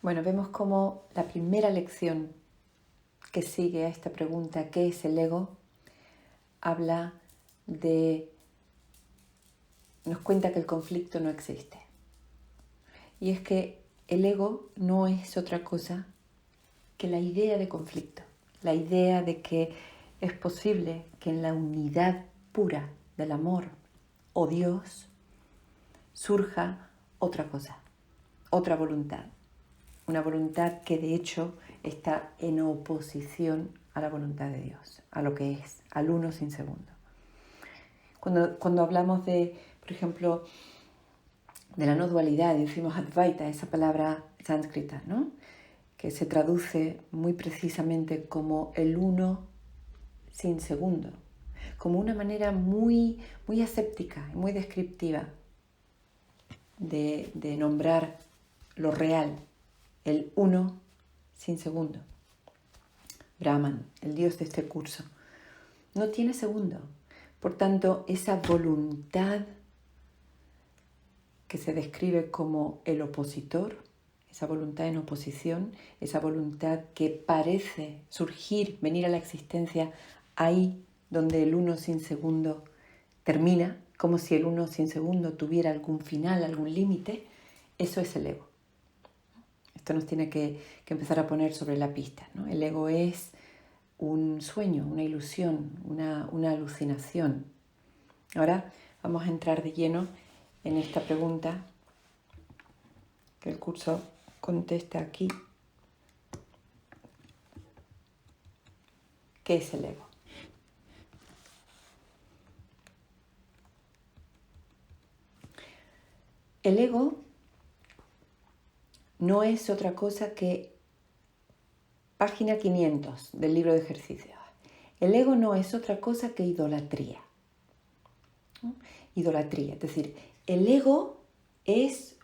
Bueno, vemos como la primera lección que sigue a esta pregunta, ¿qué es el ego?, nos cuenta que el conflicto no existe. Y es que el ego no es otra cosa que la idea de conflicto, la idea de que es posible que en la unidad pura del amor o Dios surja otra cosa, otra voluntad. Una voluntad que de hecho está en oposición a la voluntad de Dios, a lo que es, al uno sin segundo. Cuando hablamos de, por ejemplo, de la no dualidad, decimos Advaita, esa palabra sánscrita, ¿no?, que se traduce muy precisamente como el uno sin segundo, como una manera muy, muy aséptica y muy descriptiva de nombrar lo real, el uno sin segundo. Brahman, el dios de este curso, no tiene segundo. Por tanto, esa voluntad que se describe como el opositor, esa voluntad en oposición, esa voluntad que parece surgir, venir a la existencia ahí donde el uno sin segundo termina, como si el uno sin segundo tuviera algún final, algún límite, eso es el ego. Esto nos tiene que empezar a poner sobre la pista, ¿no? El ego es un sueño, una ilusión, una alucinación. Ahora vamos a entrar de lleno en esta pregunta que el curso contesta aquí. ¿Qué es el ego? El ego no es otra cosa que página 500 del libro de ejercicios. El ego no es otra cosa que idolatría. ¿No? Idolatría, es decir, el ego es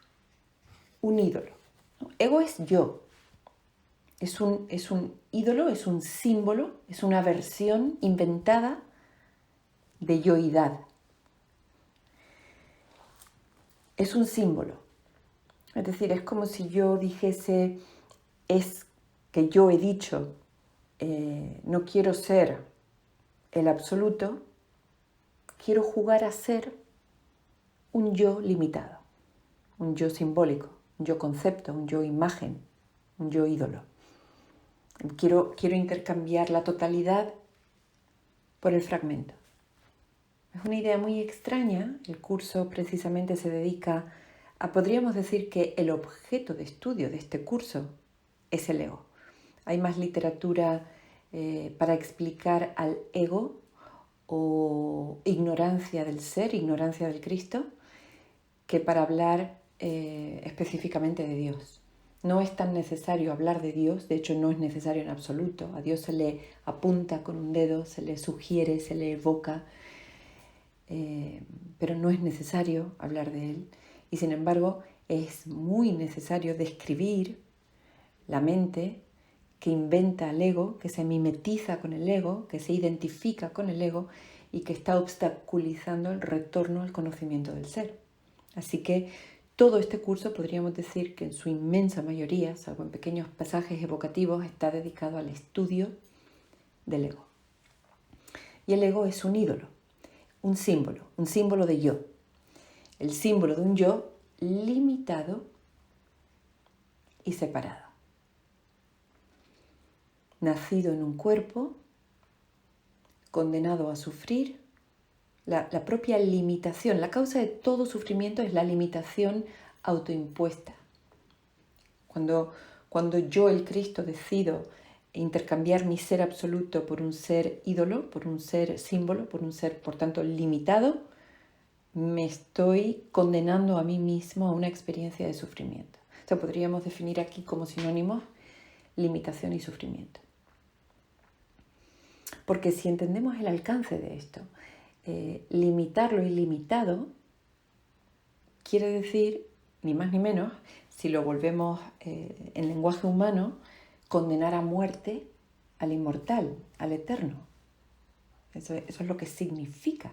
un ídolo. ¿No? Ego es yo. Es un ídolo, es un símbolo, es una versión inventada de yoidad. Es un símbolo. Es decir, es como si yo dijese, es que yo he dicho, no quiero ser el absoluto, quiero jugar a ser un yo limitado, un yo simbólico, un yo concepto, un yo imagen, un yo ídolo. Quiero intercambiar la totalidad por el fragmento. Es una idea muy extraña. El curso precisamente se dedica a, podríamos decir que el objeto de estudio de este curso es el ego. Hay más literatura para explicar al ego o ignorancia del ser, ignorancia del Cristo, que para hablar específicamente de Dios. No es tan necesario hablar de Dios, de hecho no es necesario en absoluto. A Dios se le apunta con un dedo, se le sugiere, se le evoca, pero no es necesario hablar de Él. Y sin embargo es muy necesario describir la mente que inventa al ego, que se mimetiza con el ego, que se identifica con el ego y que está obstaculizando el retorno al conocimiento del ser. Así que todo este curso podríamos decir que en su inmensa mayoría, salvo en pequeños pasajes evocativos, está dedicado al estudio del ego. Y el ego es un ídolo, un símbolo de yo. El símbolo de un yo limitado y separado. Nacido en un cuerpo, condenado a sufrir, la propia limitación, la causa de todo sufrimiento es la limitación autoimpuesta. Cuando yo, el Cristo, decido intercambiar mi ser absoluto por un ser ídolo, por un ser símbolo, por un ser, por tanto, limitado, me estoy condenando a mí mismo a una experiencia de sufrimiento. O sea, podríamos definir aquí como sinónimos limitación y sufrimiento. Porque si entendemos el alcance de esto, limitar lo ilimitado quiere decir, ni más ni menos, si lo volvemos en lenguaje humano, condenar a muerte al inmortal, al eterno. Eso es lo que significa.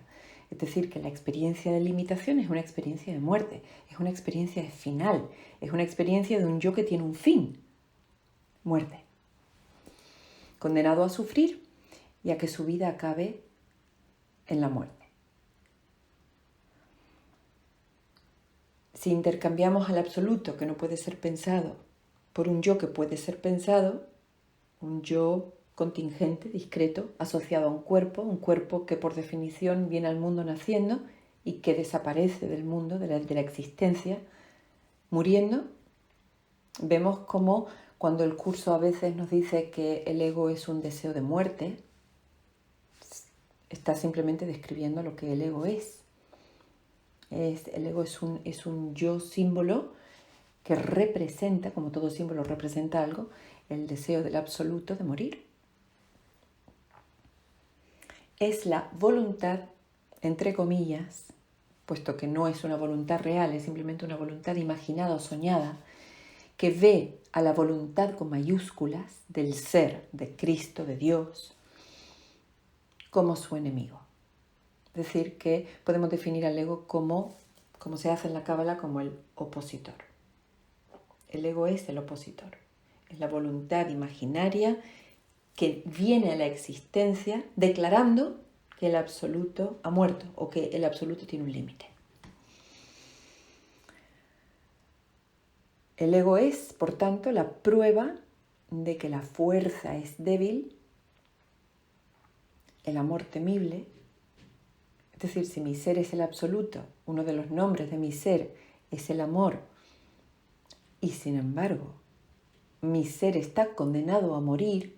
Es decir, que la experiencia de limitación es una experiencia de muerte, es una experiencia de final, es una experiencia de un yo que tiene un fin, muerte. Condenado a sufrir y a que su vida acabe en la muerte. Si intercambiamos al absoluto, que no puede ser pensado, por un yo que puede ser pensado, un yo contingente, discreto, asociado a un cuerpo que por definición viene al mundo naciendo y que desaparece del mundo, de la existencia, muriendo, vemos cómo cuando el curso a veces nos dice que el ego es un deseo de muerte, está simplemente describiendo lo que el ego es. El ego es un yo símbolo que representa, como todo símbolo representa algo, el deseo del absoluto de morir. Es la voluntad, entre comillas, puesto que no es una voluntad real, es simplemente una voluntad imaginada o soñada, que ve a la voluntad con mayúsculas del ser, de Cristo, de Dios, como su enemigo. Es decir, que podemos definir al ego como se hace en la Cábala, como el opositor. El ego es el opositor, es la voluntad imaginaria que viene a la existencia declarando que el absoluto ha muerto o que el absoluto tiene un límite. El ego es, por tanto, la prueba de que la fuerza es débil, el amor temible. Es decir, si mi ser es el absoluto, uno de los nombres de mi ser es el amor, y sin embargo mi ser está condenado a morir,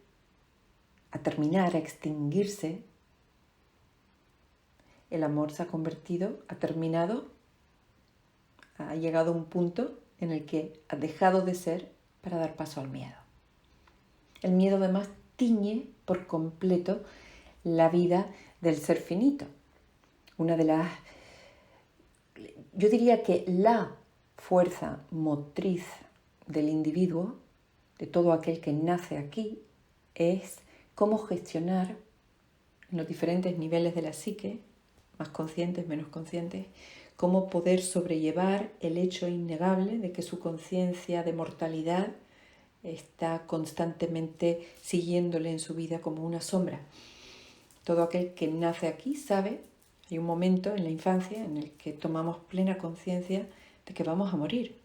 a terminar, a extinguirse, el amor se ha convertido, ha terminado, ha llegado a un punto en el que ha dejado de ser para dar paso al miedo. El miedo además tiñe por completo la vida del ser finito. Yo diría que la fuerza motriz del individuo, de todo aquel que nace aquí, es cómo gestionar en los diferentes niveles de la psique, más conscientes, menos conscientes, cómo poder sobrellevar el hecho innegable de que su conciencia de mortalidad está constantemente siguiéndole en su vida como una sombra. Todo aquel que nace aquí sabe, hay un momento en la infancia en el que tomamos plena conciencia de que vamos a morir.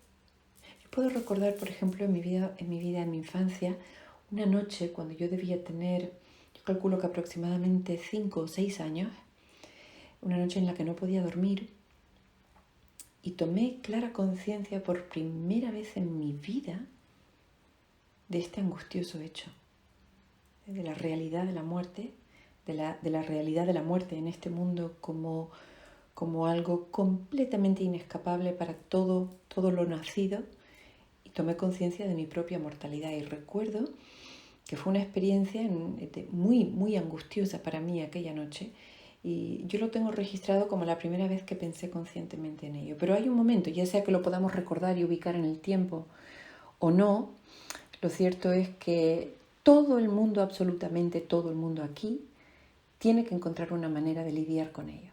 Yo puedo recordar, por ejemplo, en mi infancia, una noche cuando yo debía tener, yo calculo que aproximadamente 5 o 6 años, una noche en la que no podía dormir, y tomé clara conciencia por primera vez en mi vida de este angustioso hecho, de la realidad de la muerte, de la realidad de la muerte en este mundo como algo completamente inescapable para todo lo nacido, y tomé conciencia de mi propia mortalidad. Y recuerdo que fue una experiencia muy, muy angustiosa para mí aquella noche, y yo lo tengo registrado como la primera vez que pensé conscientemente en ello. Pero hay un momento, ya sea que lo podamos recordar y ubicar en el tiempo o no, lo cierto es que todo el mundo, absolutamente todo el mundo aquí, tiene que encontrar una manera de lidiar con ello.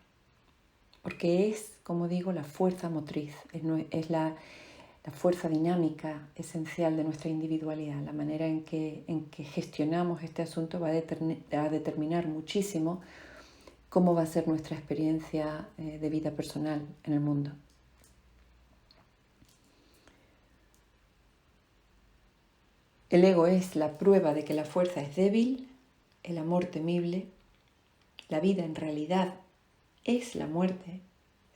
Porque es, como digo, la fuerza motriz, es la fuerza dinámica esencial de nuestra individualidad. La manera en que gestionamos este asunto va a determinar muchísimo cómo va a ser nuestra experiencia de vida personal en el mundo. El ego es la prueba de que la fuerza es débil, el amor temible, la vida en realidad es la muerte,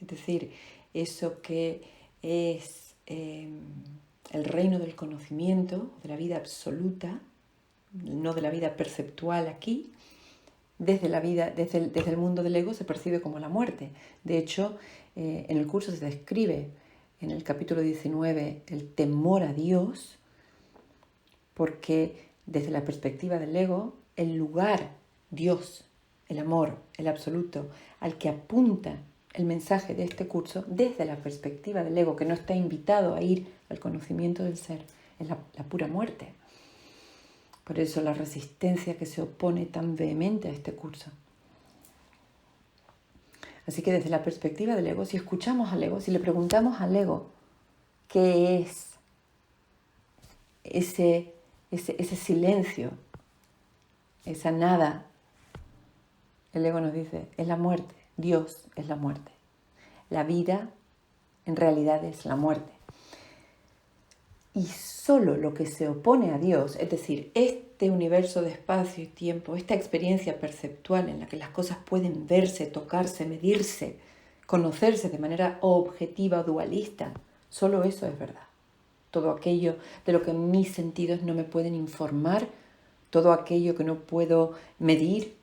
es decir, eso que es el reino del conocimiento, de la vida absoluta, no de la vida perceptual aquí. Desde el mundo del ego se percibe como la muerte. De hecho, en el curso se describe en el capítulo 19 el temor a Dios, porque desde la perspectiva del ego, el lugar, Dios, el amor, el absoluto, al que apunta el mensaje de este curso, desde la perspectiva del ego, que no está invitado a ir al conocimiento del ser, es la pura muerte. Por eso la resistencia que se opone tan vehemente a este curso. Así que desde la perspectiva del ego, si escuchamos al ego, si le preguntamos al ego qué es ese silencio, esa nada, el ego nos dice, es la muerte, Dios es la muerte. La vida en realidad es la muerte. Y solo lo que se opone a Dios, es decir, este universo de espacio y tiempo, esta experiencia perceptual en la que las cosas pueden verse, tocarse, medirse, conocerse de manera objetiva o dualista, solo eso es verdad. Todo aquello de lo que mis sentidos no me pueden informar, todo aquello que no puedo medir,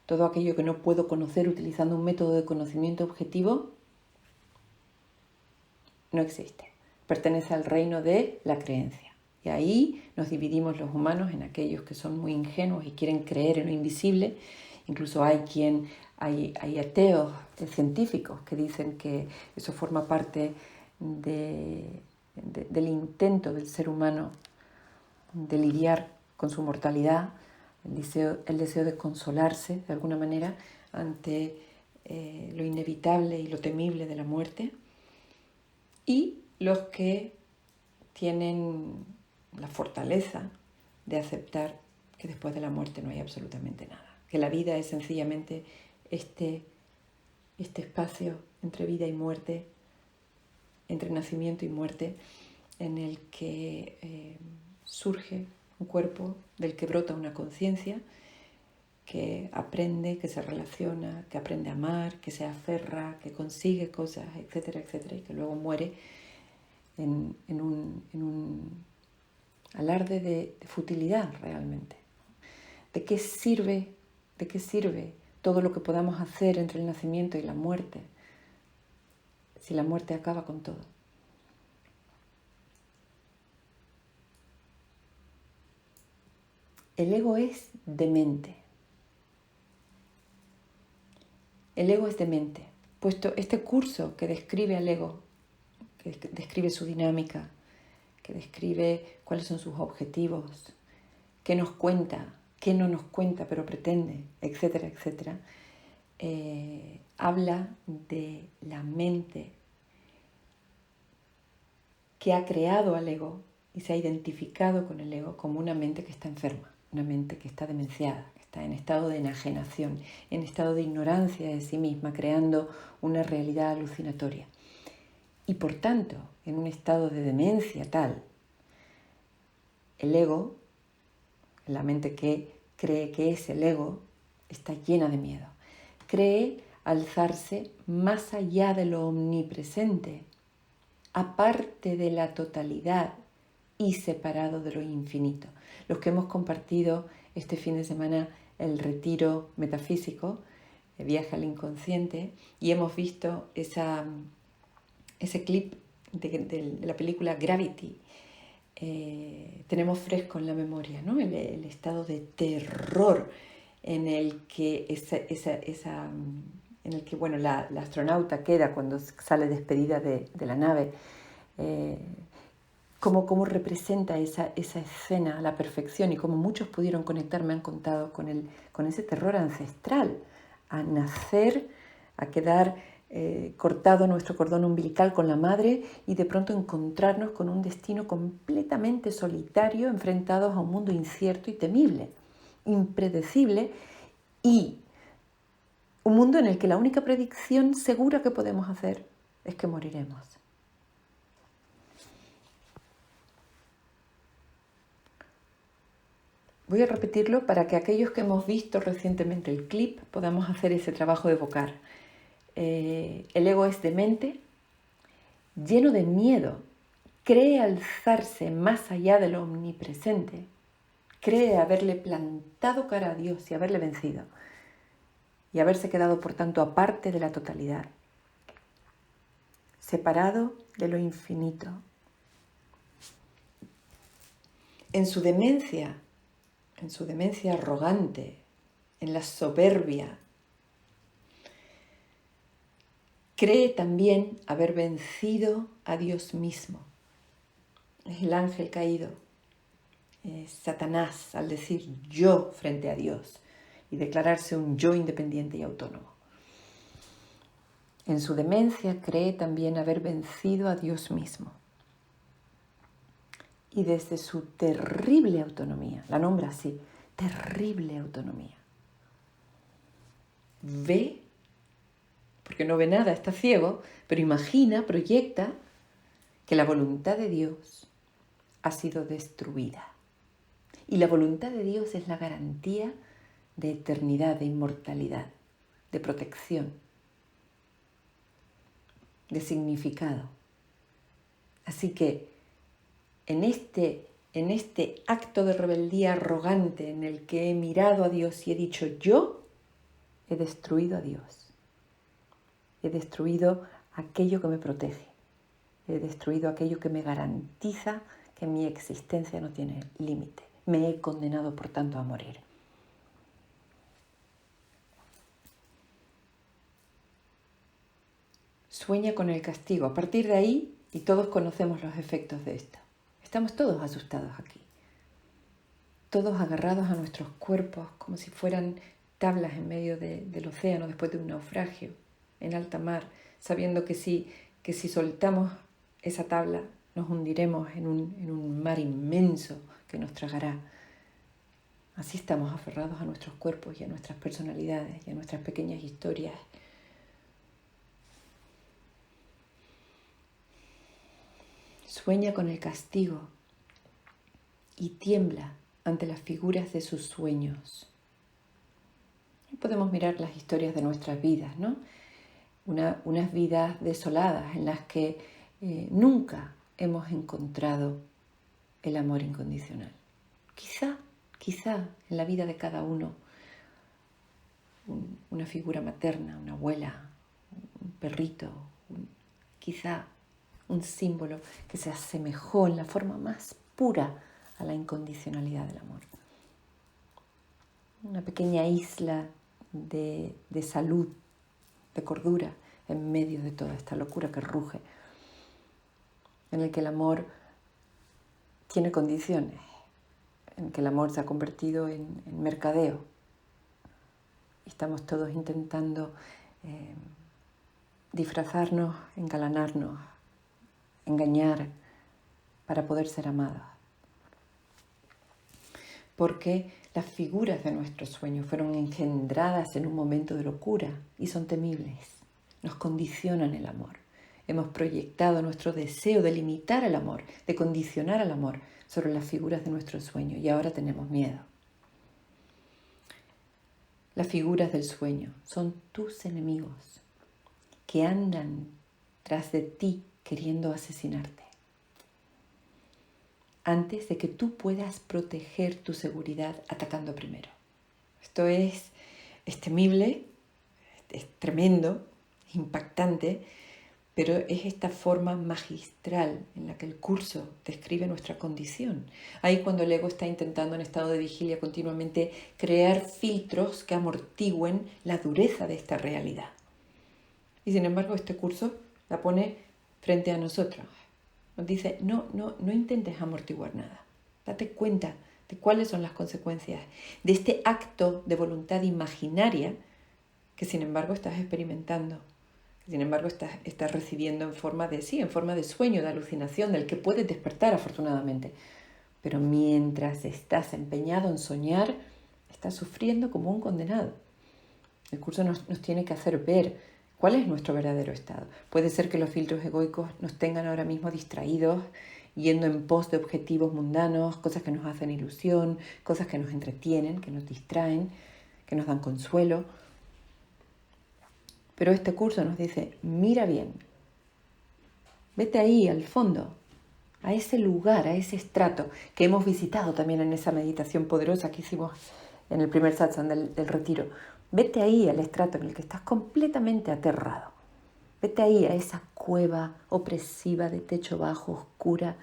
todo aquello que no puedo conocer utilizando un método de conocimiento objetivo, no existe. Pertenece al reino de la creencia. Y ahí nos dividimos los humanos en aquellos que son muy ingenuos y quieren creer en lo invisible. Incluso hay ateos científicos que dicen que eso forma parte del intento del ser humano de lidiar con su mortalidad, el deseo de consolarse de alguna manera ante lo inevitable y lo temible de la muerte. Y los que tienen la fortaleza de aceptar que después de la muerte no hay absolutamente nada, que la vida es sencillamente este espacio entre vida y muerte, entre nacimiento y muerte, en el que surge un cuerpo, del que brota una conciencia, que aprende, que se relaciona, que aprende a amar, que se aferra, que consigue cosas, etcétera, etcétera, y que luego muere en un alarde de futilidad realmente. ¿De qué sirve todo lo que podamos hacer entre el nacimiento y la muerte si la muerte acaba con todo? El ego es demente. El ego es demente, puesto este curso que describe al ego, que describe su dinámica, que describe cuáles son sus objetivos, qué nos cuenta, qué no nos cuenta pero pretende, etcétera, etcétera, habla de la mente que ha creado al ego y se ha identificado con el ego como una mente que está enferma, una mente que está demenciada, que está en estado de enajenación, en estado de ignorancia de sí misma, creando una realidad alucinatoria. Y por tanto, en un estado de demencia tal, el ego, la mente que cree que es el ego, está llena de miedo. Cree alzarse más allá de lo omnipresente, aparte de la totalidad y separado de lo infinito. Los que hemos compartido este fin de semana el retiro metafísico, el viaje al inconsciente, y hemos visto ese clip de la película Gravity, tenemos fresco en la memoria, ¿no? el estado de terror en el que bueno, la astronauta queda cuando sale despedida de la nave, cómo representa esa escena a la perfección y cómo muchos pudieron conectar, me han contado, con ese terror ancestral, a nacer, a quedar cortado nuestro cordón umbilical con la madre y de pronto encontrarnos con un destino completamente solitario, enfrentados a un mundo incierto y temible, impredecible, y un mundo en el que la única predicción segura que podemos hacer es que moriremos. Voy a repetirlo para que aquellos que hemos visto recientemente el clip podamos hacer ese trabajo de evocar. El ego es demente, lleno de miedo, cree alzarse más allá de lo omnipresente, cree haberle plantado cara a Dios y haberle vencido, y haberse quedado por tanto aparte de la totalidad, separado de lo infinito. En su demencia arrogante, en la soberbia, cree también haber vencido a Dios mismo. Es el ángel caído, es Satanás al decir yo frente a Dios y declararse un yo independiente y autónomo. En su demencia cree también haber vencido a Dios mismo. Y desde su terrible autonomía, la nombra así, terrible autonomía, ve, porque no ve nada, está ciego, pero imagina, proyecta que la voluntad de Dios ha sido destruida. Y la voluntad de Dios es la garantía de eternidad, de inmortalidad, de protección, de significado. Así que en este acto de rebeldía arrogante en el que he mirado a Dios y he dicho yo, he destruido a Dios. He destruido aquello que me protege. He destruido aquello que me garantiza que mi existencia no tiene límite. Me he condenado, por tanto, a morir. Sueña con el castigo. A partir de ahí, y todos conocemos los efectos de esto. Estamos todos asustados aquí. Todos agarrados a nuestros cuerpos como si fueran tablas en medio del océano después de un naufragio, en alta mar, sabiendo que si soltamos esa tabla nos hundiremos en un mar inmenso que nos tragará. Así estamos aferrados a nuestros cuerpos y a nuestras personalidades y a nuestras pequeñas historias. Sueña con el castigo y tiembla ante las figuras de sus sueños. Y podemos mirar las historias de nuestras vidas, ¿no? Unas vidas desoladas en las que nunca hemos encontrado el amor incondicional. Quizá en la vida de cada uno, una figura materna, una abuela, un perrito, quizá un símbolo que se asemejó en la forma más pura a la incondicionalidad del amor. Una pequeña isla de salud, de cordura, en medio de toda esta locura que ruge, en el que el amor tiene condiciones, en que el amor se ha convertido en mercadeo. Y estamos todos intentando disfrazarnos, engalanarnos, engañar para poder ser amados. Porque las figuras de nuestros sueños fueron engendradas en un momento de locura y son temibles. Nos condicionan el amor. Hemos proyectado nuestro deseo de limitar el amor, de condicionar el amor sobre las figuras de nuestros sueños y ahora tenemos miedo. Las figuras del sueño son tus enemigos que andan tras de ti queriendo asesinarte antes de que tú puedas proteger tu seguridad atacando primero. Esto es temible, es tremendo, es impactante, pero es esta forma magistral en la que el curso describe nuestra condición. Ahí cuando el ego está intentando en estado de vigilia continuamente crear filtros que amortigüen la dureza de esta realidad. Y sin embargo este curso la pone frente a nosotros. Nos dice, no intentes amortiguar nada. Date cuenta de cuáles son las consecuencias de este acto de voluntad imaginaria que sin embargo estás experimentando, que sin embargo estás recibiendo en forma de sueño, de alucinación, del que puedes despertar afortunadamente. Pero mientras estás empeñado en soñar, estás sufriendo como un condenado. El curso nos tiene que hacer ver ¿cuál es nuestro verdadero estado? Puede ser que los filtros egoicos nos tengan ahora mismo distraídos, yendo en pos de objetivos mundanos, cosas que nos hacen ilusión, cosas que nos entretienen, que nos distraen, que nos dan consuelo. Pero este curso nos dice, mira bien, vete ahí al fondo, a ese lugar, a ese estrato que hemos visitado también en esa meditación poderosa que hicimos en el primer satsang del retiro. Vete ahí al estrato en el que estás completamente aterrado. Vete ahí a esa cueva opresiva de techo bajo, oscura,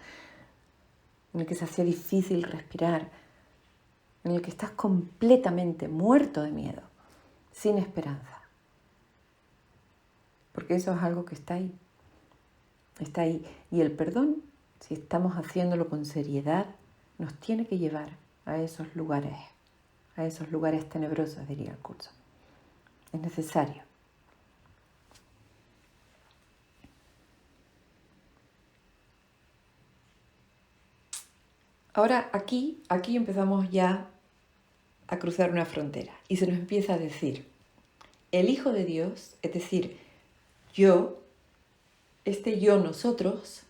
en el que se hacía difícil respirar, en el que estás completamente muerto de miedo, sin esperanza. Porque eso es algo que está ahí. Está ahí. Y el perdón, si estamos haciéndolo con seriedad, nos tiene que llevar a esos lugares tenebrosos, diría el curso. Es necesario. Ahora aquí empezamos ya a cruzar una frontera y se nos empieza a decir, el Hijo de Dios, es decir, yo, nosotros,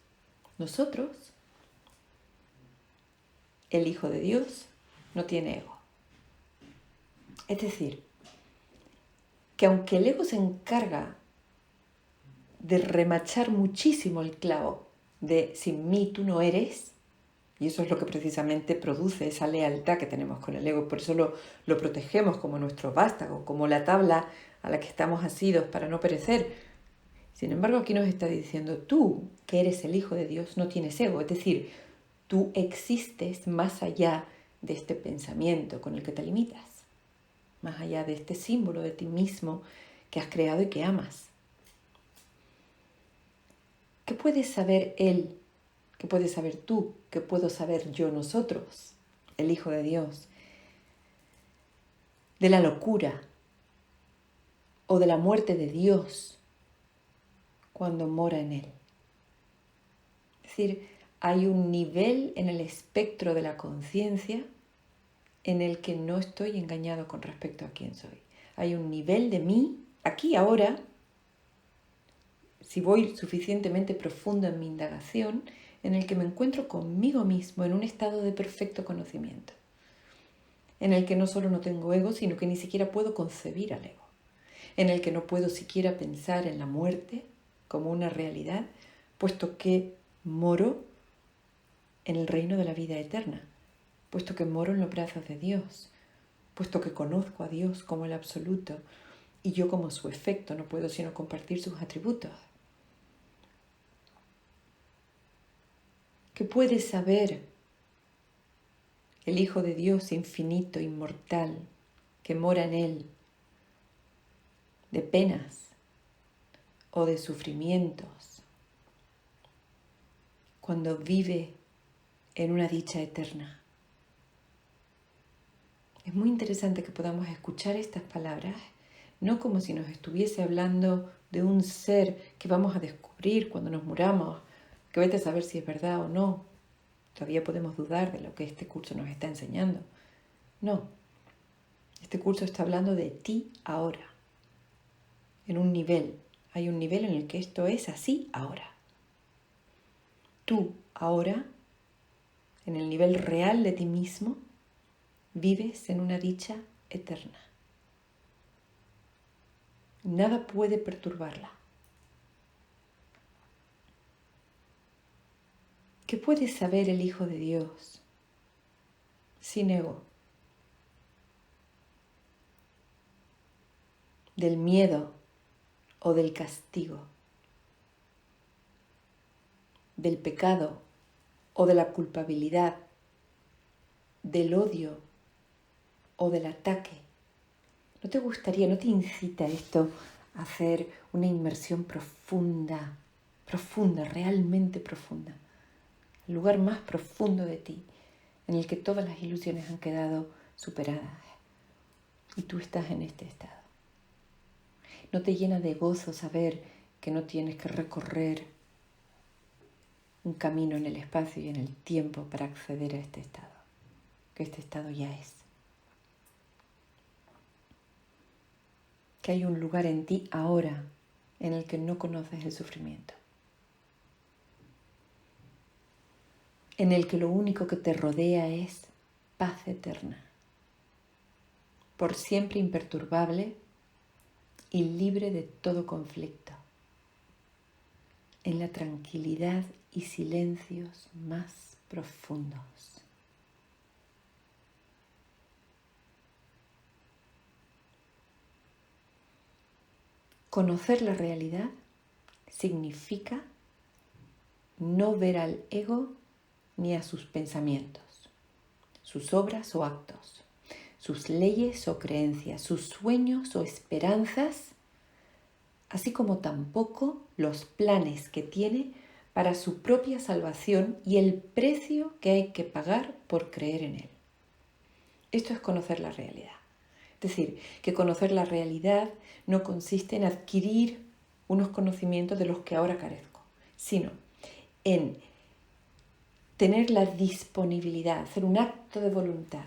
el Hijo de Dios no tiene ego. Es decir, que aunque el ego se encarga de remachar muchísimo el clavo de sin mí tú no eres, y eso es lo que precisamente produce esa lealtad que tenemos con el ego, por eso lo protegemos como nuestro vástago, como la tabla a la que estamos asidos para no perecer. Sin embargo, aquí nos está diciendo, tú, que eres el Hijo de Dios, no tienes ego, es decir, tú existes más allá de este pensamiento con el que te limitas, más allá de este símbolo de ti mismo que has creado y que amas. ¿Qué puedes saber Él? ¿Qué puedes saber tú? ¿Qué puedo saber yo, nosotros, el Hijo de Dios? De la locura o de la muerte de Dios cuando mora en Él. Es decir, hay un nivel en el espectro de la conciencia en el que no estoy engañado con respecto a quién soy. Hay un nivel de mí, aquí, ahora, si voy suficientemente profundo en mi indagación, en el que me encuentro conmigo mismo en un estado de perfecto conocimiento, en el que no solo no tengo ego, sino que ni siquiera puedo concebir al ego, en el que no puedo siquiera pensar en la muerte como una realidad, puesto que moro en el reino de la vida eterna, puesto que moro en los brazos de Dios, puesto que conozco a Dios como el absoluto y yo como su efecto no puedo sino compartir sus atributos. ¿Qué puede saber el Hijo de Dios infinito, inmortal, que mora en Él, de penas o de sufrimientos, cuando vive en una dicha eterna? Es muy interesante que podamos escuchar estas palabras, no como si nos estuviese hablando de un ser que vamos a descubrir cuando nos muramos, que vete a saber si es verdad o no. Todavía podemos dudar de lo que este curso nos está enseñando. No, este curso está hablando de ti ahora, en un nivel. Hay un nivel en el que esto es así ahora. Tú ahora, en el nivel real de ti mismo, vives en una dicha eterna. Nada puede perturbarla. ¿Qué puede saber el Hijo de Dios sin ego? Del miedo o del castigo, del pecado o de la culpabilidad, del odio o del ataque. ¿No te gustaría, no te incita esto a hacer una inmersión profunda, realmente profunda? El lugar más profundo de ti, en el que todas las ilusiones han quedado superadas y tú estás en este estado. ¿No te llena de gozo saber que no tienes que recorrer un camino en el espacio y en el tiempo para acceder a este estado? Que este estado ya es. Que hay un lugar en ti ahora en el que no conoces el sufrimiento. En el que lo único que te rodea es paz eterna, por siempre imperturbable y libre de todo conflicto, en la tranquilidad y silencios más profundos. Conocer la realidad significa no ver al ego ni a sus pensamientos, sus obras o actos, sus leyes o creencias, sus sueños o esperanzas, así como tampoco los planes que tiene para su propia salvación y el precio que hay que pagar por creer en él. Esto es conocer la realidad. Es decir, que conocer la realidad no consiste en adquirir unos conocimientos de los que ahora carezco, sino en tener la disponibilidad, hacer un acto de voluntad,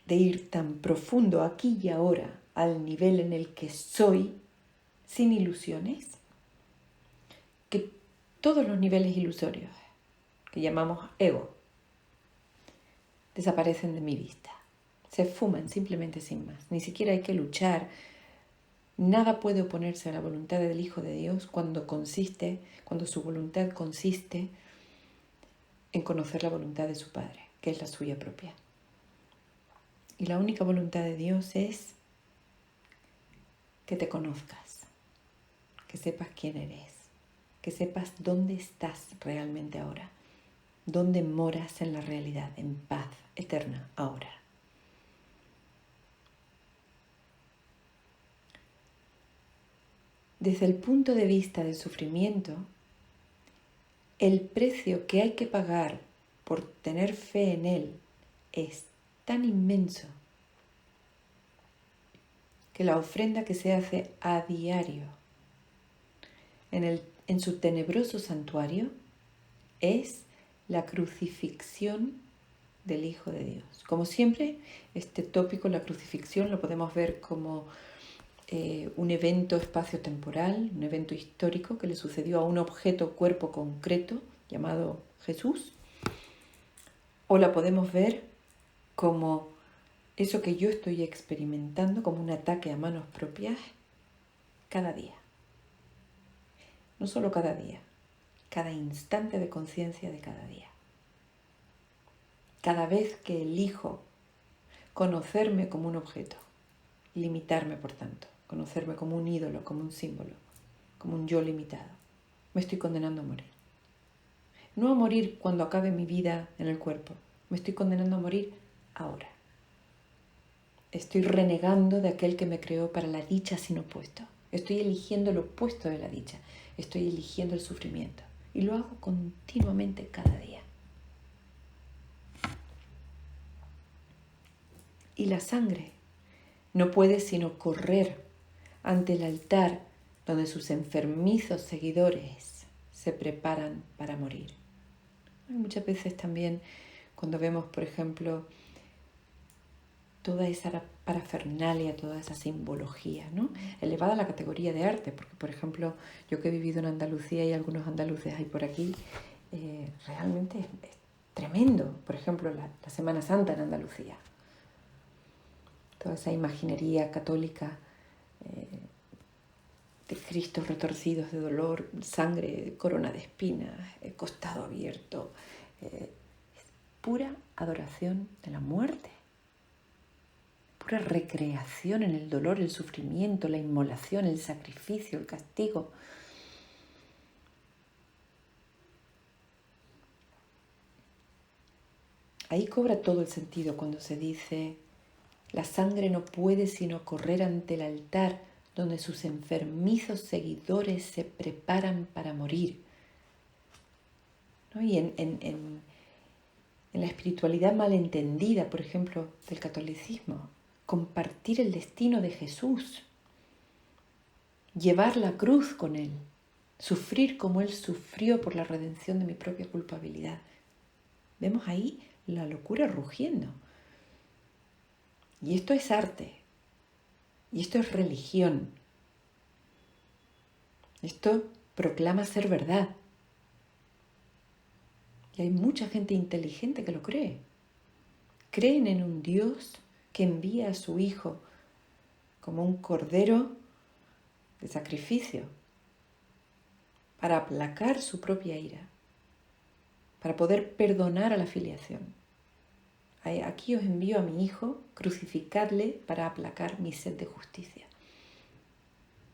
de ir tan profundo aquí y ahora al nivel en el que soy, sin ilusiones, que todos los niveles ilusorios, que llamamos ego, desaparecen de mi vista. Se fuman simplemente sin más. Ni siquiera hay que luchar. Nada puede oponerse a la voluntad del Hijo de Dios cuando su voluntad consiste en conocer la voluntad de su Padre, que es la suya propia. Y la única voluntad de Dios es que te conozcas, que sepas quién eres, que sepas dónde estás realmente ahora, dónde moras en la realidad, en paz eterna ahora. Desde el punto de vista del sufrimiento, el precio que hay que pagar por tener fe en Él es tan inmenso que la ofrenda que se hace a diario en su tenebroso santuario es la crucifixión del Hijo de Dios. Como siempre, este tópico, la crucifixión, lo podemos ver como un evento espacio-temporal, un evento histórico que le sucedió a un objeto cuerpo concreto llamado Jesús, o la podemos ver como eso que yo estoy experimentando, como un ataque a manos propias cada día. No solo cada día, cada instante de conciencia de cada día. Cada vez que elijo conocerme como un objeto, limitarme por tanto, conocerme como un ídolo, como un símbolo, como un yo limitado, me estoy condenando a morir. No a morir cuando acabe mi vida en el cuerpo, me estoy condenando a morir ahora. Estoy renegando de aquel que me creó para la dicha sin opuesto. Estoy eligiendo el opuesto de la dicha. Estoy eligiendo el sufrimiento. Y lo hago continuamente cada día. Y la sangre no puede sino correr ante el altar donde sus enfermizos seguidores se preparan para morir. Muchas veces también cuando vemos, por ejemplo, toda esa parafernalia, toda esa simbología, ¿no? Elevada a la categoría de arte, porque, por ejemplo, yo que he vivido en Andalucía y algunos andaluces hay por aquí, realmente es tremendo. Por ejemplo, la Semana Santa en Andalucía. Toda esa imaginería católica de Cristos retorcidos de dolor, sangre, corona de espinas, costado abierto. Es pura adoración de la muerte. Pura recreación en el dolor, el sufrimiento, la inmolación, el sacrificio, el castigo. Ahí cobra todo el sentido cuando se dice: la sangre no puede sino correr ante el altar donde sus enfermizos seguidores se preparan para morir. ¿No? Y en la espiritualidad malentendida, por ejemplo, del catolicismo, compartir el destino de Jesús, llevar la cruz con Él, sufrir como Él sufrió por la redención de mi propia culpabilidad. Vemos ahí la locura rugiendo. Y esto es arte. Y esto es religión. Esto proclama ser verdad. Y hay mucha gente inteligente que lo cree. Creen en un Dios que envía a su Hijo como un cordero de sacrificio para aplacar su propia ira, para poder perdonar a la filiación. Aquí os envío a mi Hijo, crucificadle para aplacar mi sed de justicia.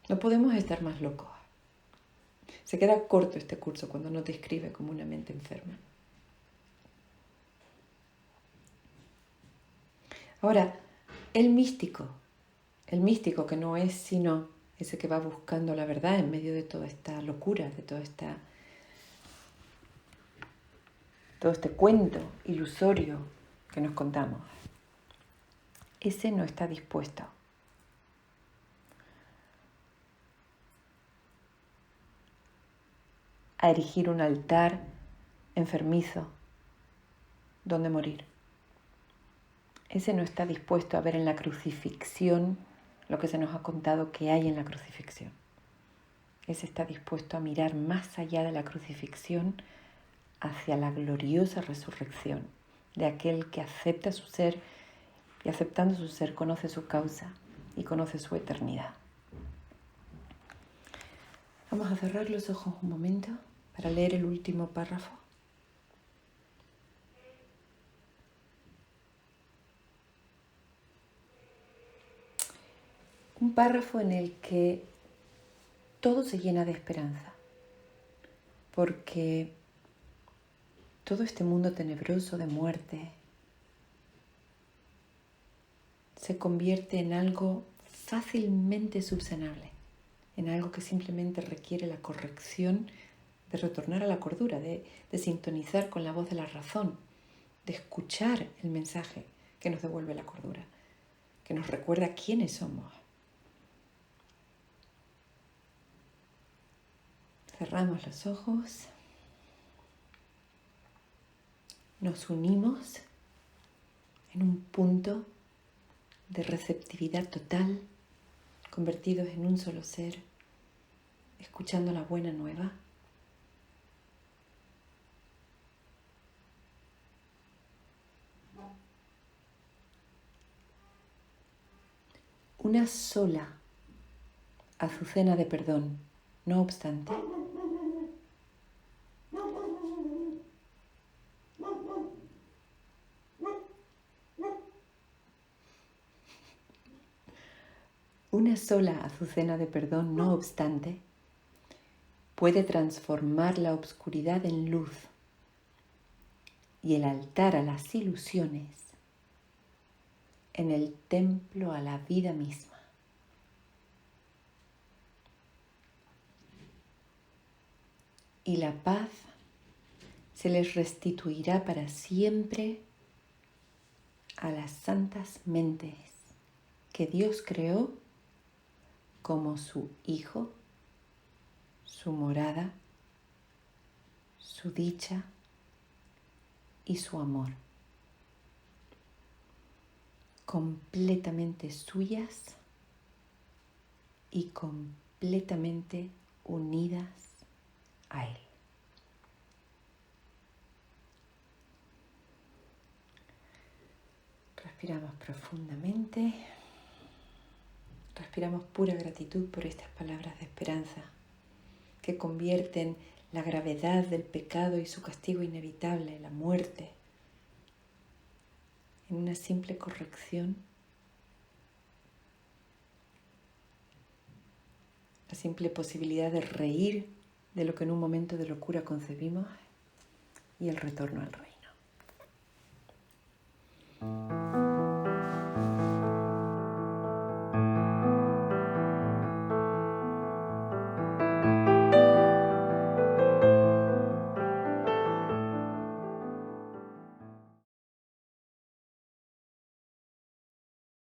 No podemos estar más locos. Se queda corto este curso cuando no te escribe como una mente enferma. Ahora, el místico que no es sino ese que va buscando la verdad en medio de toda esta locura, de todo este cuento ilusorio que nos contamos, ese no está dispuesto a erigir un altar enfermizo dónde morir. Ese no está dispuesto a ver en la crucifixión lo que se nos ha contado que hay en la crucifixión. Ese está dispuesto a mirar más allá de la crucifixión hacia la gloriosa resurrección de aquel que acepta su ser y aceptando su ser conoce su causa y conoce su eternidad. Vamos a cerrar los ojos un momento para leer el último párrafo. Un párrafo en el que todo se llena de esperanza, porque todo este mundo tenebroso de muerte se convierte en algo fácilmente subsanable, en algo que simplemente requiere la corrección de retornar a la cordura, de sintonizar con la voz de la razón, de escuchar el mensaje que nos devuelve la cordura, que nos recuerda quiénes somos. Cerramos los ojos, nos unimos en un punto de receptividad total, convertidos en un solo ser, escuchando la buena nueva. Una sola azucena de perdón, no obstante, una sola azucena de perdón, no obstante, puede transformar la obscuridad en luz y el altar a las ilusiones en el templo a la vida misma. Y la paz se les restituirá para siempre a las santas mentes que Dios creó como su Hijo, su morada, su dicha y su amor, completamente suyas y completamente unidas a Él. Respiramos profundamente, respiramos pura gratitud por estas palabras de esperanza que convierten la gravedad del pecado y su castigo inevitable, la muerte, en una simple corrección, la simple posibilidad de reír de lo que en un momento de locura concebimos y el retorno al reino.